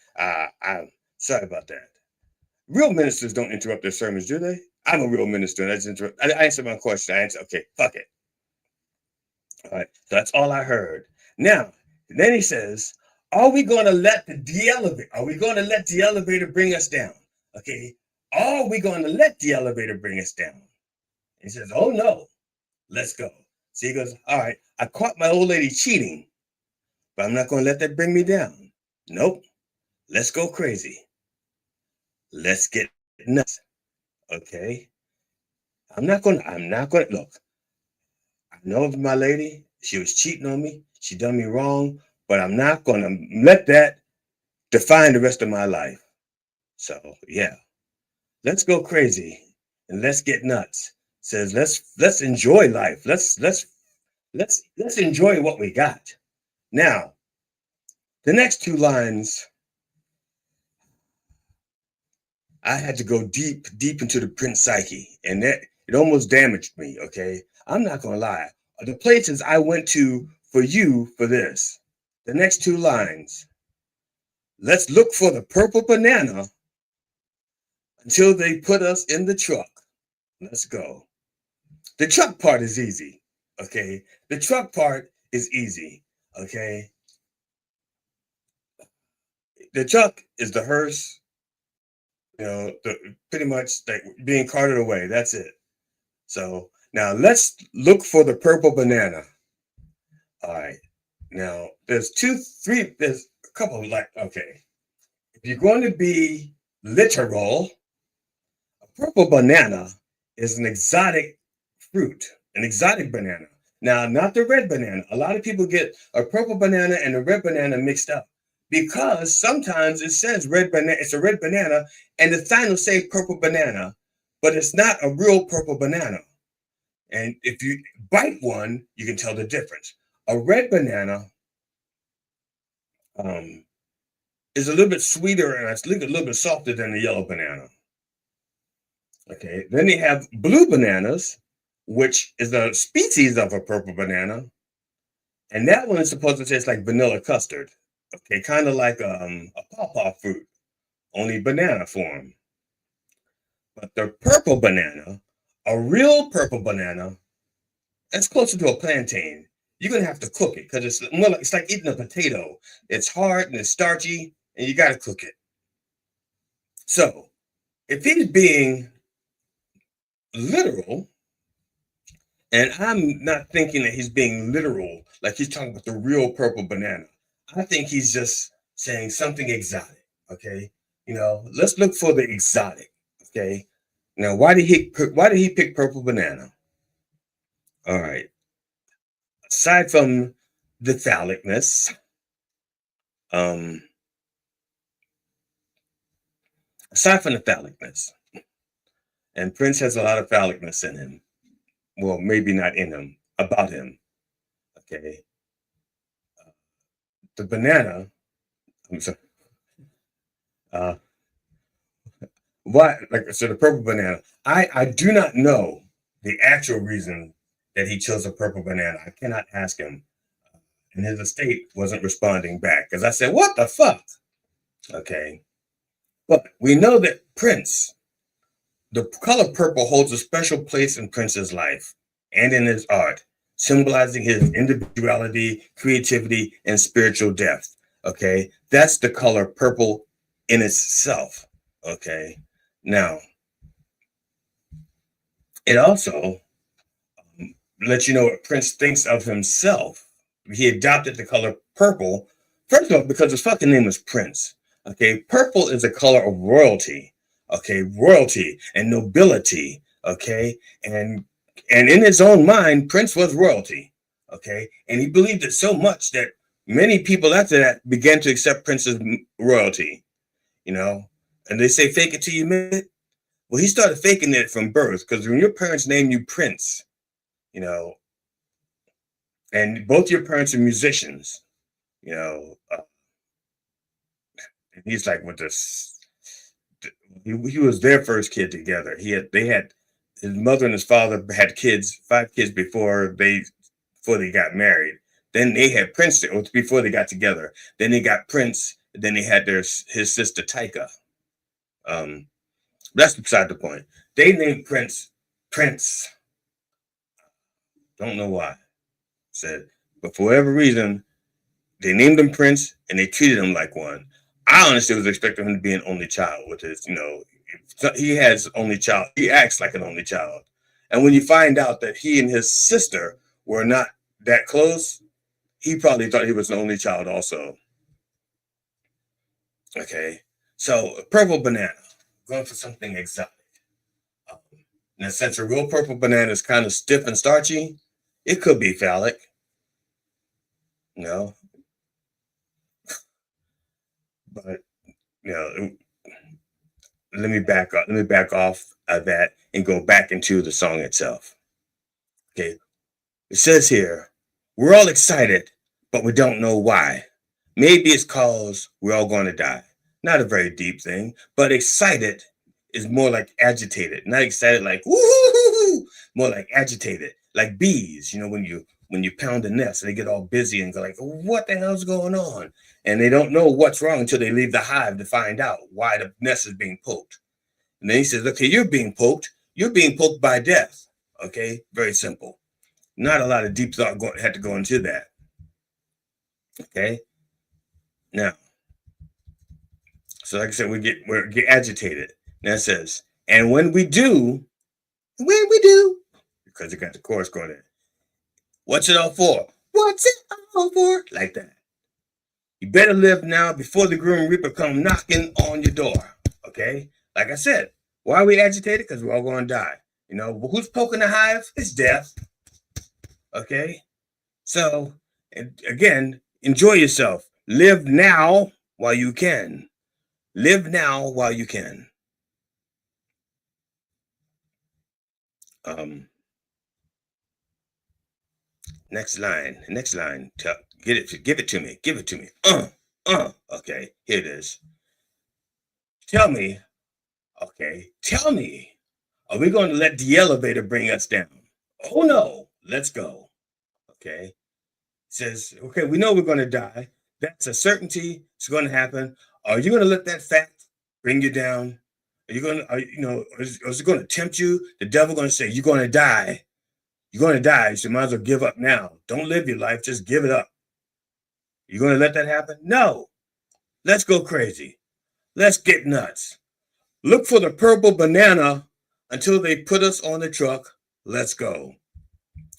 I'm sorry about that. Real ministers don't interrupt their sermons, do they? I'm a real minister, and I answered my question. Okay, fuck it. All right, so that's all I heard. Now, then he says, are we going to let the elevator bring us down? Okay, are we going to let the elevator bring us down? He says, oh no, let's go. So he goes, all right, I caught my old lady cheating, but I'm not going to let that bring me down. Nope, let's go crazy. Let's get nuts. Okay, I'm not going to, look, I know my lady, she was cheating on me. She done me wrong, but I'm not going to let that define the rest of my life. So yeah, let's go crazy and let's get nuts. Says, let's enjoy life. Let's enjoy what we got. Now, the next 2 lines, I had to go deep into the Prince psyche, and that it almost damaged me. Okay, I'm not gonna lie. The places I went to for you for this, the next 2 lines. Let's look for the purple banana until they put us in the truck. Let's go. The truck part is easy. Okay, the truck part is easy. Okay, the truck is the hearse. You know, pretty much like being carted away. That's it. So now let's look for the purple banana. All right. Now there's there's a couple okay. If you're going to be literal, a purple banana is an exotic fruit, an exotic banana. Now, not the red banana. A lot of people get a purple banana and a red banana mixed up because sometimes it says red banana, it's a red banana, and the sign will say purple banana, but it's not a real purple banana. And if you bite one, you can tell the difference. A red banana is a little bit sweeter and it's a little bit softer than the yellow banana. Okay, then they have blue bananas, which is a species of a purple banana. And that one is supposed to taste like vanilla custard. Okay, kind of like a pawpaw fruit, only banana form. But the purple banana, a real purple banana, that's closer to a plantain. You're going to have to cook it because it's like eating a potato. It's hard and it's starchy, and you got to cook it. So if he's being literal, and I'm not thinking that he's being literal, like he's talking about the real purple banana. I think he's just saying something exotic, okay? You know, let's look for the exotic, okay? Now, why did he pick purple banana? All right. Aside from the phallicness, and Prince has a lot of phallicness in him. Well, maybe not in him, about him. Okay. The banana, I'm sorry. The purple banana. I do not know the actual reason that he chose a purple banana. I cannot ask him. And his estate wasn't responding back because I said, what the fuck? Okay. But we know that Prince, the color purple holds a special place in Prince's life and in his art. symbolizing his individuality, creativity, and spiritual depth. Okay, that's the color purple in itself. Okay, now it also lets you know what Prince thinks of himself. He adopted the color purple, first of all, because his fucking name is Prince. Okay, purple is a color of royalty. Okay, royalty and nobility. Okay, and in his own mind, Prince was royalty. Okay, and he believed it so much that many people after that began to accept Prince's royalty. You know, and they say fake it till you make it. Well, he started faking it from birth because when your parents name you Prince, you know, and both your parents are musicians, you know, and he's like with this. He was their first kid together. They had his mother and his father had kids, 5 kids before they got married. Then they had Prince before they got together. Then they got Prince. Then they had his sister Tyka. That's beside the point. They named Prince Prince. Don't know why. Said, but for whatever reason, they named him Prince and they treated him like one. I honestly was expecting him to be an only child with his, you know, he has only child. He acts like an only child. And when you find out that he and his sister were not that close, he probably thought he was an only child also. Okay. So purple banana, going for something exotic. In a sense, a real purple banana is kind of stiff and starchy. It could be phallic. You know, but you know, let me back up. Let me back off of that and go back into the song itself. Okay, it says here, we're all excited, but we don't know why. Maybe it's cause we're all going to die. Not a very deep thing, but excited is more like agitated. Not excited like woo, more like agitated, like bees. You know, when you pound a nest, they get all busy and go like, what the hell's going on? And they don't know what's wrong until they leave the hive to find out why the nest is being poked. And then he says, okay, you're being poked. You're being poked by death. Okay, very simple. Not a lot of deep thought had to go into that. Okay, now, so like I said, we get agitated. Now it says, and when we do, because it got the chorus going in. What's it all for? What's it all for? Like that. You better live now before the Grim Reaper come knocking on your door. Okay? Like I said, why are we agitated? Because we're all going to die. You know, who's poking the hive? It's death. Okay? So, again, enjoy yourself. Live now while you can. Live now while you can. Next line. Give it to me. Okay, here it is. Tell me, are we going to let the elevator bring us down? Oh no, let's go. Okay. It says, okay, we know we're going to die. That's a certainty. It's going to happen. Are you going to let that fact bring you down? Is it going to tempt you? The devil going to say, you're going to die. You're going to die, so you might as well give up now. Don't live your life, just give it up. You going to let that happen? No. Let's go crazy. Let's get nuts. Look for the purple banana until they put us on the truck. Let's go.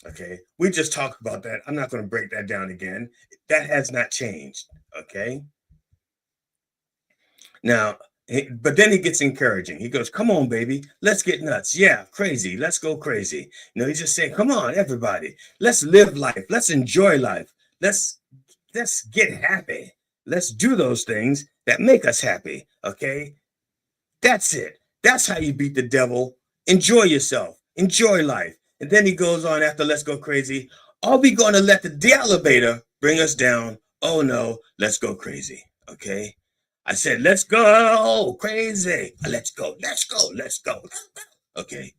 Okay, we just talked about that. I'm not going to break that down again. That has not changed. Okay. Now, but then he gets encouraging. He goes, come on, baby. Let's get nuts. Yeah, crazy. Let's go crazy. You know, he's just saying, come on, everybody. Let's live life. Let's enjoy life. Let's get happy. Let's do those things that make us happy. Okay. That's it. That's how you beat the devil. Enjoy yourself. Enjoy life. And then he goes on after let's go crazy. Are we going to let the elevator bring us down? Oh no, let's go crazy. Okay. I said, let's go crazy. Let's go. Okay.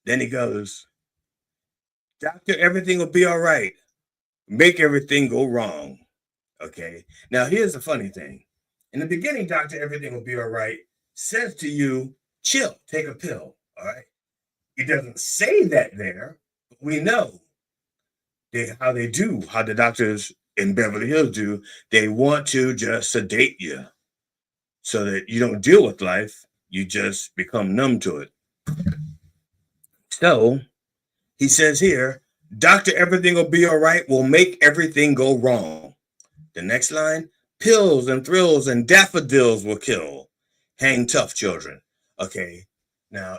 Then he goes, doctor, everything will be all right. Make everything go wrong. Okay. Now, here's the funny thing. In the beginning, doctor, everything will be all right, says to you, chill, take a pill. All right. He doesn't say that there, but we know how the doctors in Beverly Hills do, they want to just sedate you so that you don't deal with life. You just become numb to it. So he says here, Dr. Everything Will Be All Right will make everything go wrong. The next line, pills and thrills and daffodils will kill. Hang tough, children. Okay, now,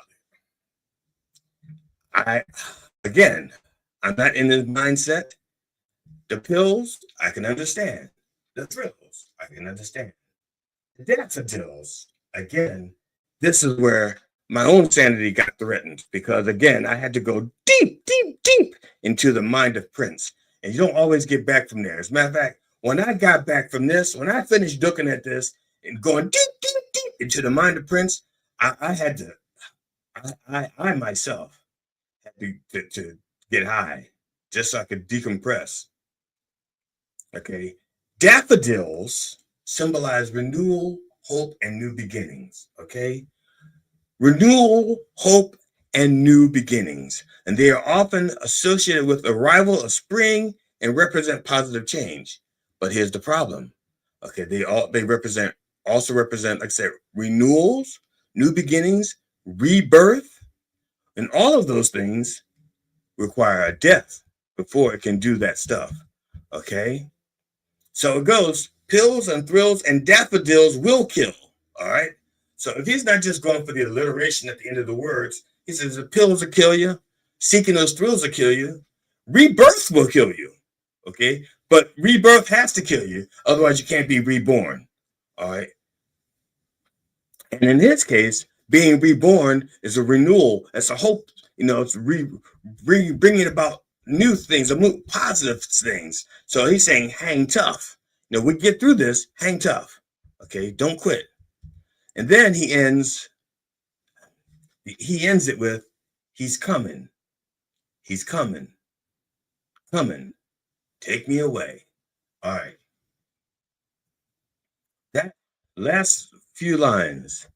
I'm not in this mindset. The pills, I can understand. The thrills, I can understand. The daffodils, again, this is where my own sanity got threatened because, again, I had to go deep, deep, deep into the mind of Prince. And you don't always get back from there. As a matter of fact, when I got back from this, when I finished looking at this and going deep, deep, deep into the mind of Prince, I myself had to get high just so I could decompress. Okay. Daffodils symbolize renewal, hope, and new beginnings. Okay. Renewal, hope, and new beginnings. And they are often associated with the arrival of spring and represent positive change. But here's the problem. Okay, they also represent, like I said, renewals, new beginnings, rebirth, and all of those things require a death before it can do that stuff. Okay, so it goes, pills and thrills and daffodils will kill. All right. So if he's not just going for the alliteration at the end of the words, he says the pills will kill you, seeking those thrills will kill you, rebirth will kill you. Okay, but rebirth has to kill you, otherwise you can't be reborn. All right. And in his case, being reborn is a renewal. It's a hope. It's bringing about new things, positive things. So he's saying, hang tough. We get through this. Hang tough. Okay, don't quit. And then he ends it with, he's coming. He's coming. Coming. Take me away. All right. That last few lines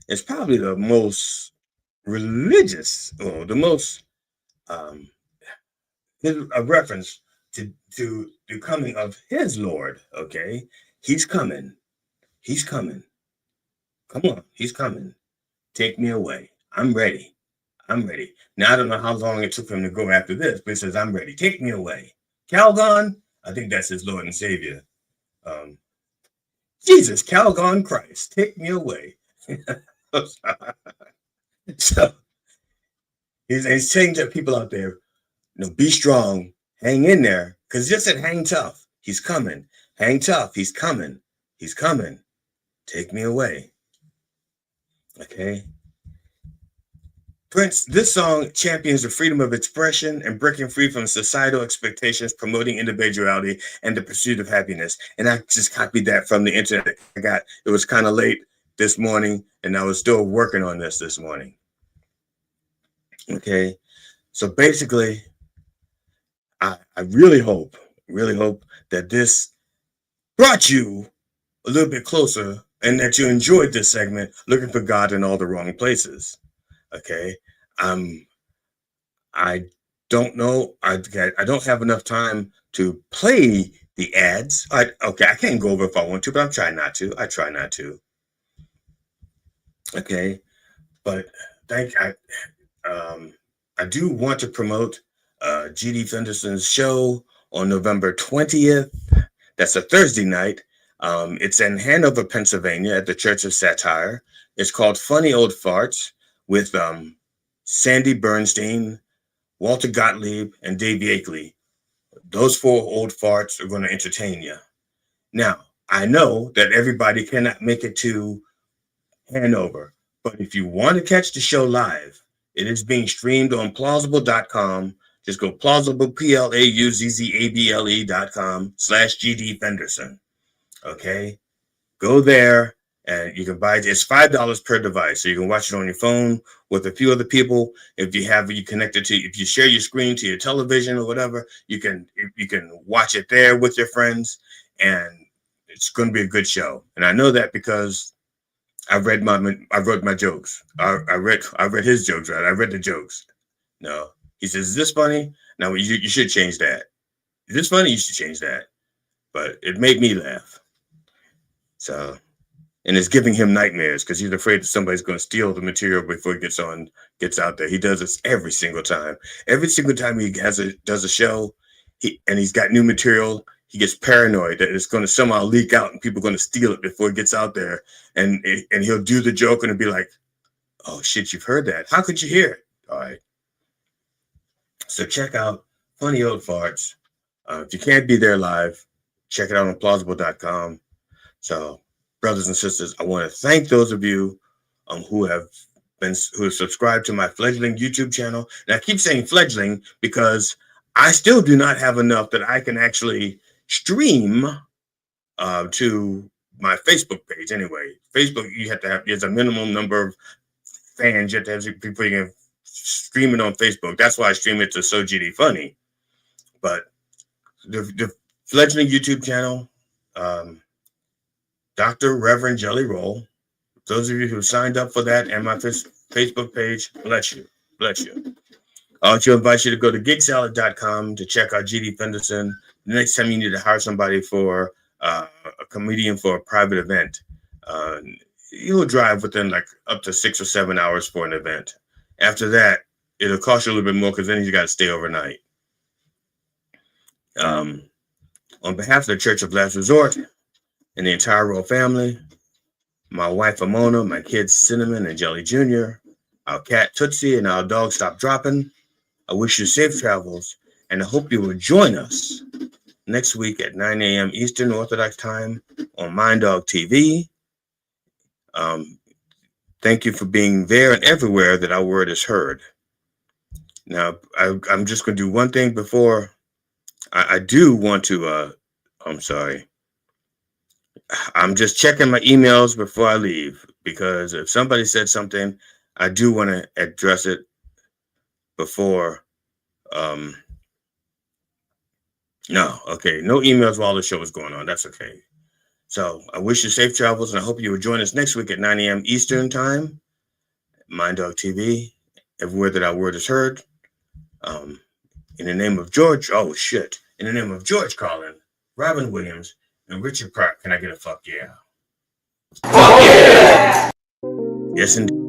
is probably the most religious, or the most a reference to the coming of his Lord. Okay. He's coming. He's coming. Come on, he's coming. Take me away. I'm ready. I'm ready. Now, I don't know how long it took him to go after this, but he says, I'm ready. Take me away. Calgon, I think that's his Lord and Savior. Jesus, Calgon Christ, take me away. So he's saying to people out there, be strong, hang in there, because just said hang tough. He's coming. Hang tough. He's coming. He's coming. Take me away. Okay. Prince, this song champions the freedom of expression and breaking free from societal expectations, promoting individuality and the pursuit of happiness. And I just copied that from the internet. It was kind of late this morning, and I was still working on this morning. Okay. So basically, I really hope that this brought you a little bit closer and that you enjoyed this segment, looking for God in all the wrong places. Okay. I don't know. I don't have enough time to play the ads. I can't go over if I want to, but I'm trying not to. I try not to. Okay. But I do want to promote G.D. Fenderson's show on November 20th. That's a Thursday night. It's in Hanover, Pennsylvania at the Church of Satire. It's called Funny Old Farts with Sandy Bernstein, Walter Gottlieb, and Dave Yakeley. Those 4 old farts are going to entertain you. Now, I know that everybody cannot make it to Hanover, but if you want to catch the show live, it is being streamed on plausible.com. Just go plausible, plauzzable.com/GD Fenderson. Okay, go there and you can buy it. It's $5 per device, so you can watch it on your phone with a few other people. If you share your screen to your television or whatever, you can watch it there with your friends, and it's going to be a good show. And I know that because I wrote my jokes. I read his jokes. Right, I read the jokes. No, he says, "Is this funny?" Now you should change that. It's funny you should change that, but it made me laugh. So, and it's giving him nightmares because he's afraid that somebody's going to steal the material before he gets out there. He does this every single time. Every single time he does a show, he's got new material. He gets paranoid that it's going to somehow leak out and people are going to steal it before it gets out there. And he'll do the joke and it'll be like, oh shit, you've heard that. How could you hear it? All right. So check out Funny Old Farts. If you can't be there live, check it out on plausible.com. So, brothers and sisters, I want to thank those of you who have subscribed to my fledgling YouTube channel. And I keep saying fledgling because I still do not have enough that I can actually stream to my Facebook page. Anyway, Facebook, you have to have, there's a minimum number of fans you have to have before you can stream it on Facebook. That's why I stream it to So GD Funny. But the fledgling YouTube channel, Dr. Reverend Jelly Roll, those of you who signed up for that and my Facebook page, bless you. Bless you. I want to invite you to go to gigsalad.com to check out GD Fenderson. The next time you need to hire somebody for a comedian for a private event, you'll drive within like up to 6 or 7 hours for an event. After that, it'll cost you a little bit more because then you got to stay overnight. On behalf of the Church of Last Resort and the entire royal family, my wife Amona, my kids Cinnamon and Jelly Jr., our cat Tootsie, and our dog Stop Dropping, I wish you safe travels, and I hope you will join us next week at 9 a.m. Eastern Orthodox Time on Mind Dog TV. Thank you for being there and everywhere that our word is heard. Now, I'm just going to do one thing before. I do want to, I'm sorry. I'm just checking my emails before I leave, because if somebody said something, I do want to address it before. No emails while the show is going on. That's okay. So I wish you safe travels, and I hope you will join us next week at 9 a.m. Eastern Time, Mind Dog TV, everywhere that our word is heard. In the name of George, in the name of George Carlin, Robin Williams, and Richard Pratt, can I get a fuck yeah? Fuck yeah! Yes, indeed.